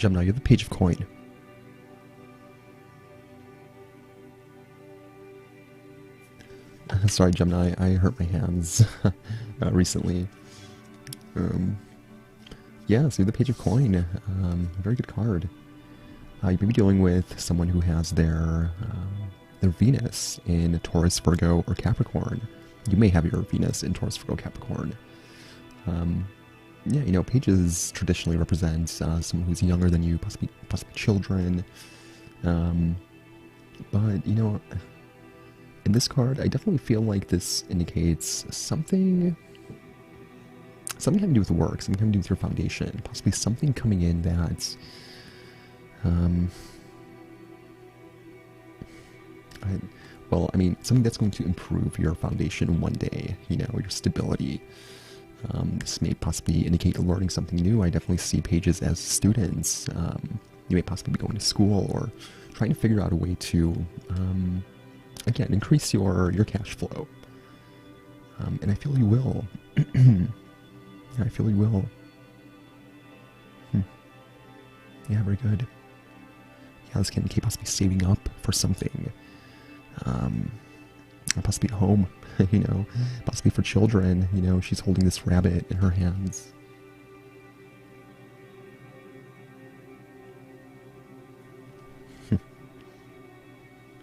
Gemini, you have the Page of Coin. Sorry, Gemini, I hurt my hands recently. Yeah, so you're the Page of Coin. Very good card. You may be dealing with someone who has their Venus in Taurus, Virgo, or Capricorn. You may have your Venus in Taurus, Virgo, Capricorn. Yeah, you know, pages traditionally represent someone who's younger than you, possibly children. But, you know, in this card, I definitely feel like this indicates something having to do with work, something having to do with your foundation, possibly something coming in that, well, I mean, something that's going to improve your foundation one day, you know, your stability. This may possibly indicate learning something new. I definitely see pages as students. You may possibly be going to school or trying to figure out a way to, again, increase your cash flow. And I feel you will. Yeah, I feel you will. Yeah, very good. Yeah, this can indicate possibly saving up for something. Possibly a home, you know, possibly for children, you know, she's holding this rabbit in her hands.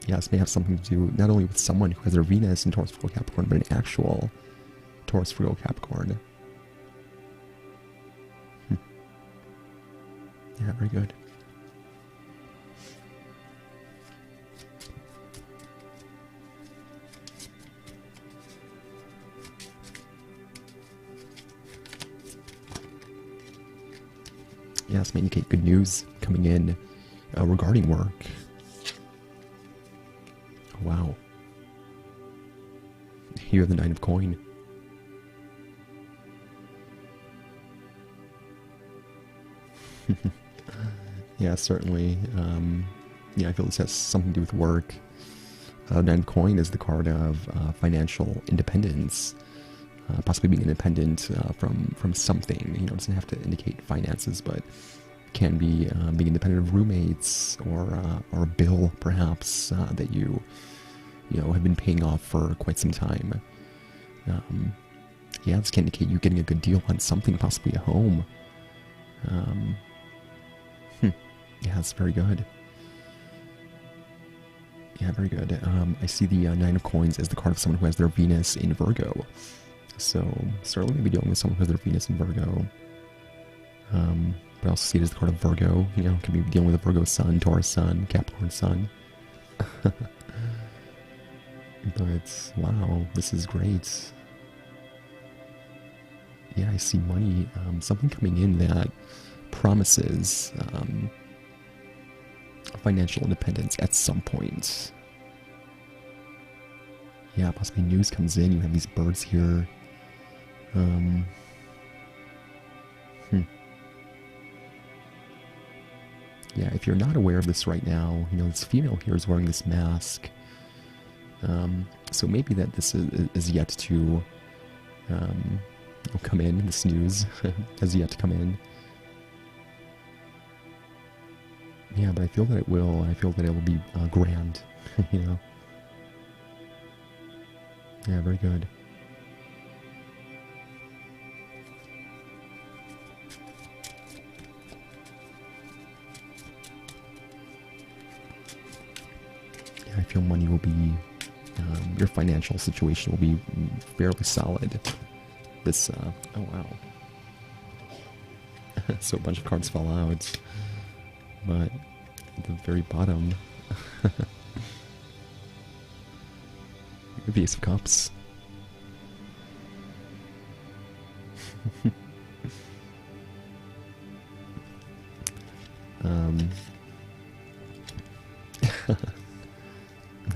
Yeah, this may have something to do not only with someone who has their Venus in Taurus, Virgo, Capricorn, but an actual Taurus, Virgo, Capricorn. Yeah, very good. Yeah, this may indicate good news coming in regarding work. Oh, wow. Here, the Nine of Coin. Yeah, certainly. Yeah, I feel this has something to do with work. Nine of Coin is the card of financial independence. Possibly being independent from something. You know, it doesn't have to indicate finances, but can be being independent of roommates or a bill, perhaps, that you know, have been paying off for quite some time. Yeah, this can indicate you getting a good deal on something, possibly a home. Yeah, it's very good. Yeah, very good. I see the Nine of Coins as the card of someone who has their Venus in Virgo. So, certainly maybe dealing with someone who has their Venus in Virgo. But I also see it as the card of Virgo. You know, could be dealing with a Virgo sun, Taurus sun, Capricorn sun. But, wow, this is great. Yeah, I see money, something coming in that promises financial independence at some point. Yeah, possibly news comes in, you have these birds here. Yeah, if you're not aware of this right now, you know, this female here is wearing this mask. So maybe that this is yet to come in, this news has yet to come in. Yeah, but I feel that it will. I feel that it will be grand, you know. Yeah, very good. Yeah, I feel money will be, your financial situation will be fairly solid. This, oh wow. So a bunch of cards fall out. But at the very bottom, the Ace of Cups.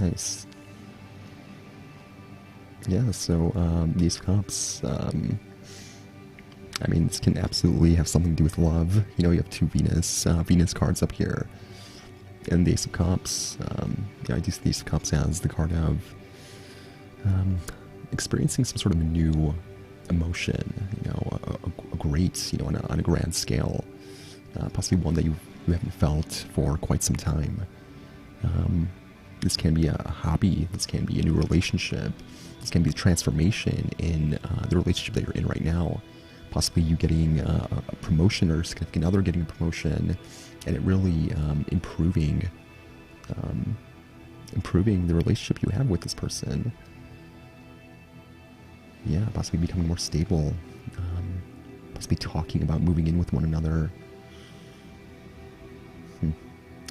Nice. Yeah, so the Ace of Cups. I mean, this can absolutely have something to do with love. You know, you have two Venus cards up here. And the Ace of Cups. Yeah, I do see the Ace of Cups as the card of experiencing some sort of new emotion. You know, a great, you know, on a grand scale. Possibly one that you've you haven't felt for quite some time. This can be a hobby. This can be a new relationship. This can be a transformation in the relationship that you're in right now. Possibly you getting a promotion, or significant other getting a promotion, and it really improving the relationship you have with this person. Yeah, possibly becoming more stable. Possibly talking about moving in with one another.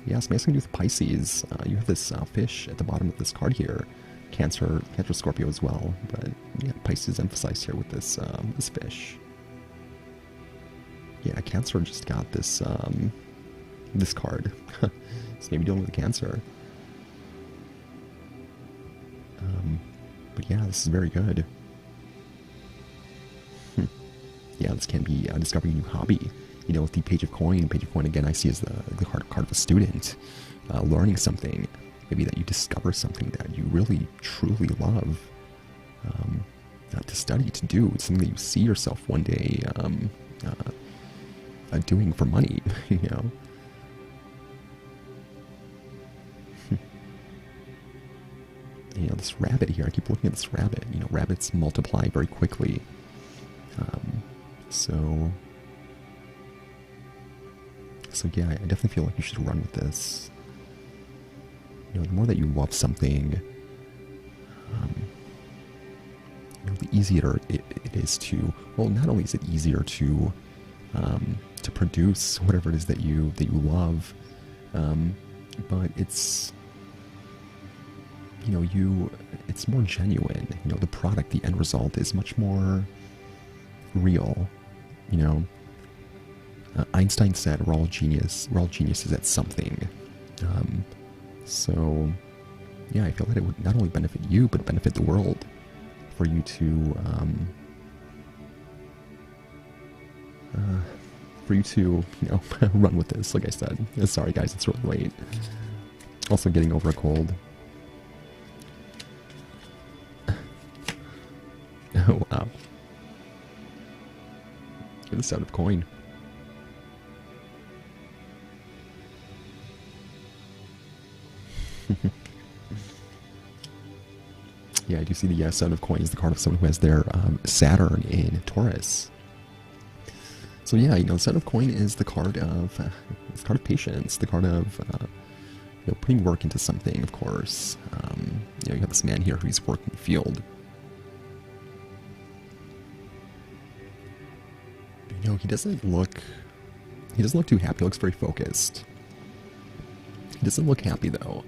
Yeah, something has to do with Pisces. You have this fish at the bottom of this card here. Cancer, Scorpio as well. But yeah, Pisces emphasized here with this this fish. Yeah, Cancer just got this this card. So maybe dealing with Cancer. But yeah, this is very good. Yeah, this can be discovering a new hobby. You know, with the Page of Coin. Page of Coin, again, I see as the card of a student. Learning something. Maybe that you discover something that you really, truly love. To study, to do. It's something that you see yourself one day doing for money, you know. You know, this rabbit here, I keep looking at this rabbit. You know, rabbits multiply very quickly. So yeah, I definitely feel like you should run with this. You know, the more that you love something, you know, the easier it is to, well, not only is it easier to produce whatever it is that you love, but it's, you know, it's more genuine. You know, the product, the end result is much more real. You know, Einstein said we're all geniuses at something. So yeah, I feel that it would not only benefit you, but benefit the world for you to you know, run with this. Like I said, sorry guys, it's really late. Also getting over a cold. Oh wow. Get the sound of coin. Yeah, I do see the Seven of Coins, the card of someone who has their Saturn in Taurus. So yeah, you know, the Seven of Coin is the card of patience, the card of you know, putting work into something. Of course, you know, you have this man here who's working the field. You know, he doesn't look too happy. He looks very focused. He doesn't look happy though.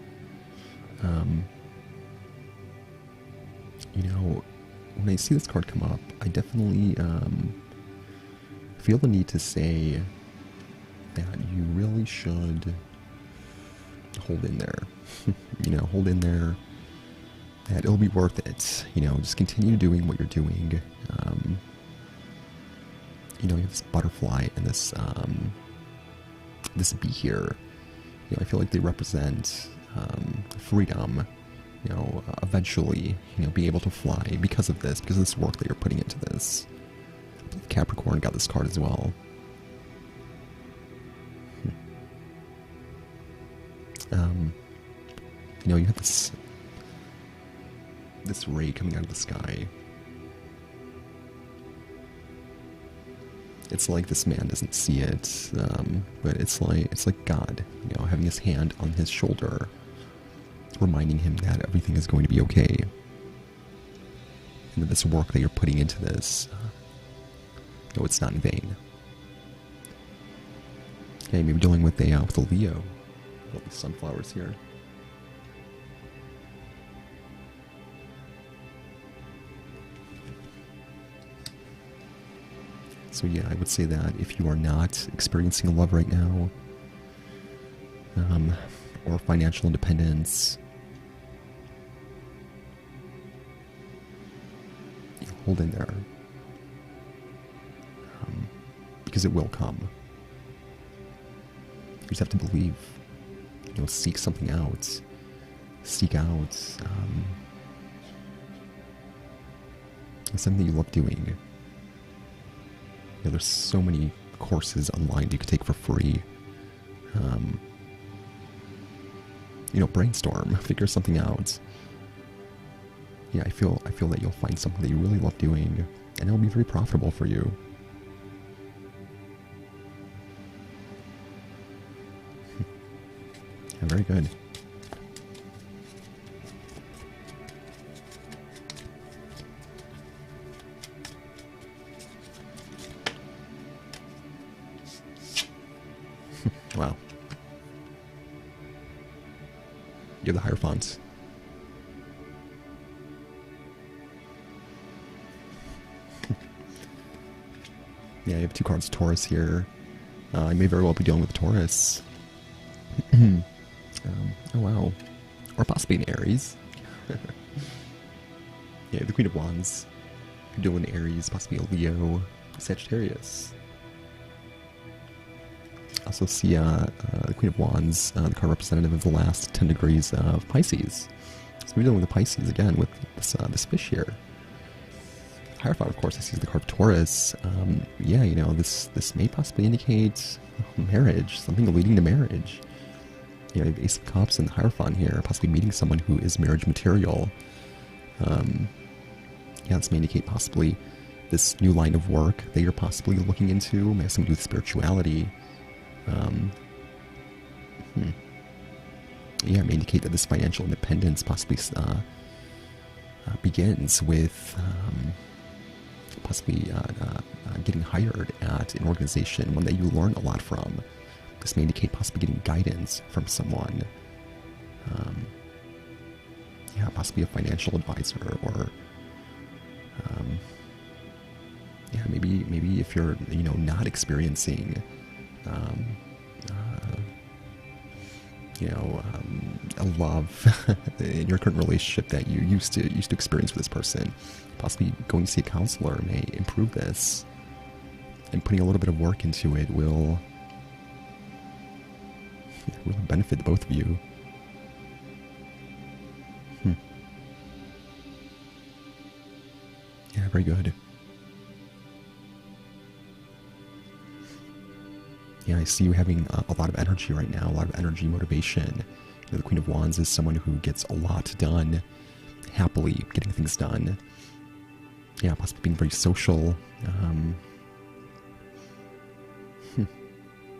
You know, when I see this card come up, I definitely feel the need to say that you really should hold in there. You know, hold in there. That it'll be worth it. You know, just continue doing what you're doing. You know, you have this butterfly and this this bee here. You know, I feel like they represent freedom. You know, eventually, you know, be able to fly because of this work that you're putting into this. I believe Capricorn got this card as well. You know, you have this ray coming out of the sky. It's like this man doesn't see it, but it's like God, you know, having his hand on his shoulder, reminding him that everything is going to be okay, and that this work that you're putting into this, no, it's not in vain. Okay, maybe dealing with a Leo. All the sunflowers here. So yeah, I would say that if you are not experiencing love right now, or financial independence, hold in there, because it will come. You just have to believe. You know, seek something out. Seek out something that you love doing. You know, there's so many courses online you can take for free. um, brainstorm, figure something out. Yeah, I feel that you'll find something that you really love doing, and it'll be very profitable for you. Yeah, very good. Wow. You have the Hierophant. Yeah, you have 2 cards Taurus here. You may very well be dealing with Taurus. Oh wow. Or possibly an Aries. Yeah, the Queen of Wands. You're dealing with Aries, possibly a Leo, Sagittarius. Also see the Queen of Wands, the card representative of the last 10 degrees of Pisces. So we're dealing with the Pisces again with this fish here. Hierophant, of course, I see the card of Taurus. Yeah, this may possibly indicate marriage, something leading to marriage. You know, the Ace of Cups and the Hierophant here, possibly meeting someone who is marriage material. Yeah, this may indicate possibly this new line of work that you're possibly looking into, may have something to do with spirituality. Yeah, it may indicate that this financial independence possibly begins with possibly getting hired at an organization, one that you learn a lot from. This may indicate possibly getting guidance from someone. Yeah, possibly a financial advisor, or yeah, maybe if you're not experiencing a love in your current relationship that you used to experience with this person, possibly going to see a counselor may improve this, and putting a little bit of work into it will benefit both of you. Yeah, very good. Yeah, I see you having a lot of energy right now, a lot of energy, motivation. The Queen of Wands is someone who gets a lot done, happily getting things done. Yeah, possibly being very social.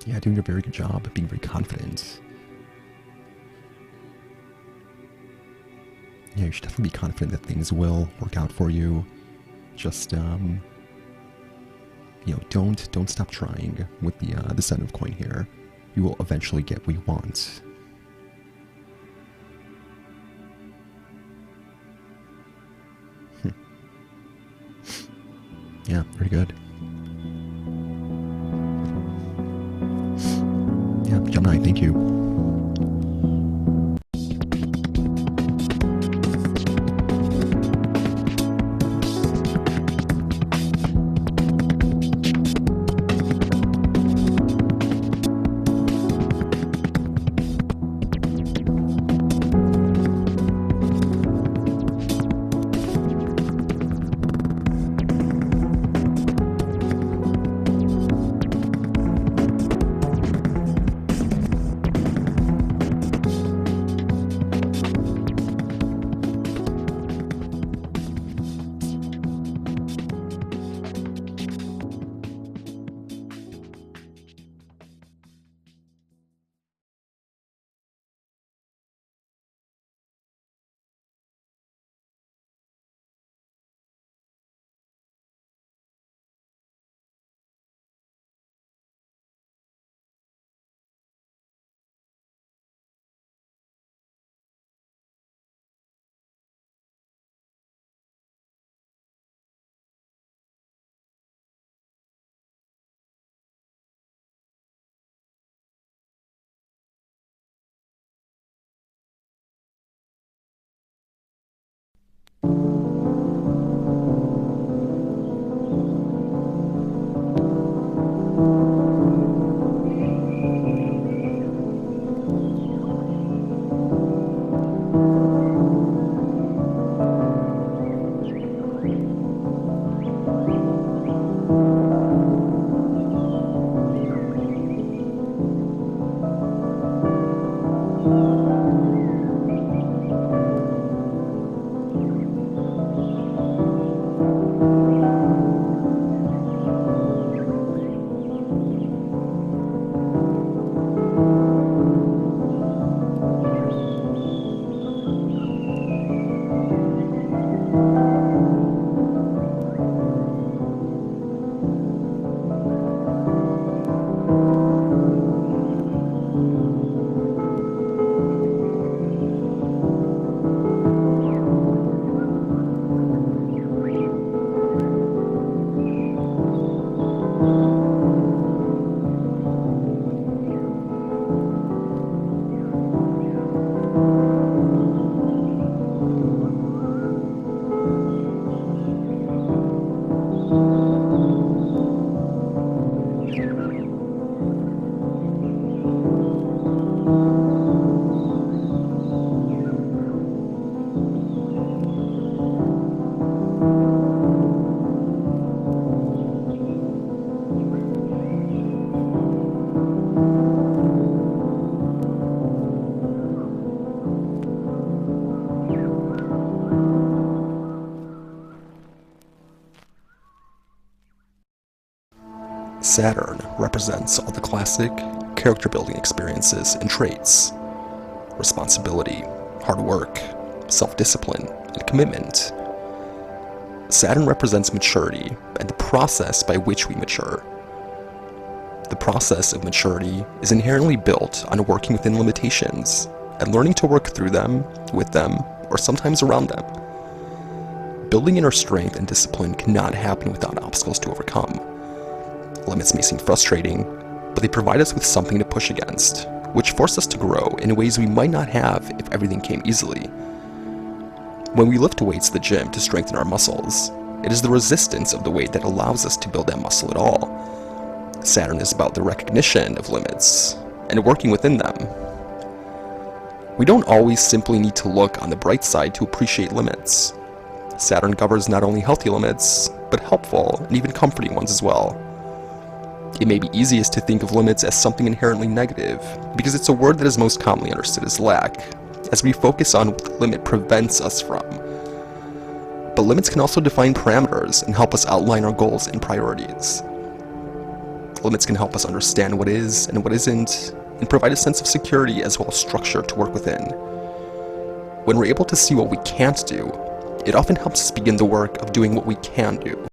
Yeah, doing a very good job, being very confident. Yeah, you should definitely be confident that things will work out for you. Just, don't stop trying with the Seven of Coin here. You will eventually get what you want. Yeah, very good. Yeah, Gemini, thank you. Saturn represents all the classic character building experiences and traits: responsibility, hard work, self-discipline, and commitment. Saturn represents maturity and the process by which we mature. The process of maturity is inherently built on working within limitations and learning to work through them, with them, or sometimes around them. Building inner strength and discipline cannot happen without obstacles to overcome. Limits may seem frustrating, but they provide us with something to push against, which force us to grow in ways we might not have if everything came easily. When we lift weights at the gym to strengthen our muscles, it is the resistance of the weight that allows us to build that muscle at all. Saturn is about the recognition of limits and working within them. We don't always simply need to look on the bright side to appreciate limits. Saturn governs not only healthy limits, but helpful and even comforting ones as well. It may be easiest to think of limits as something inherently negative, because it's a word that is most commonly understood as lack, as we focus on what the limit prevents us from. But limits can also define parameters and help us outline our goals and priorities. Limits can help us understand what is and what isn't, and provide a sense of security as well as structure to work within. When we're able to see what we can't do, it often helps us begin the work of doing what we can do.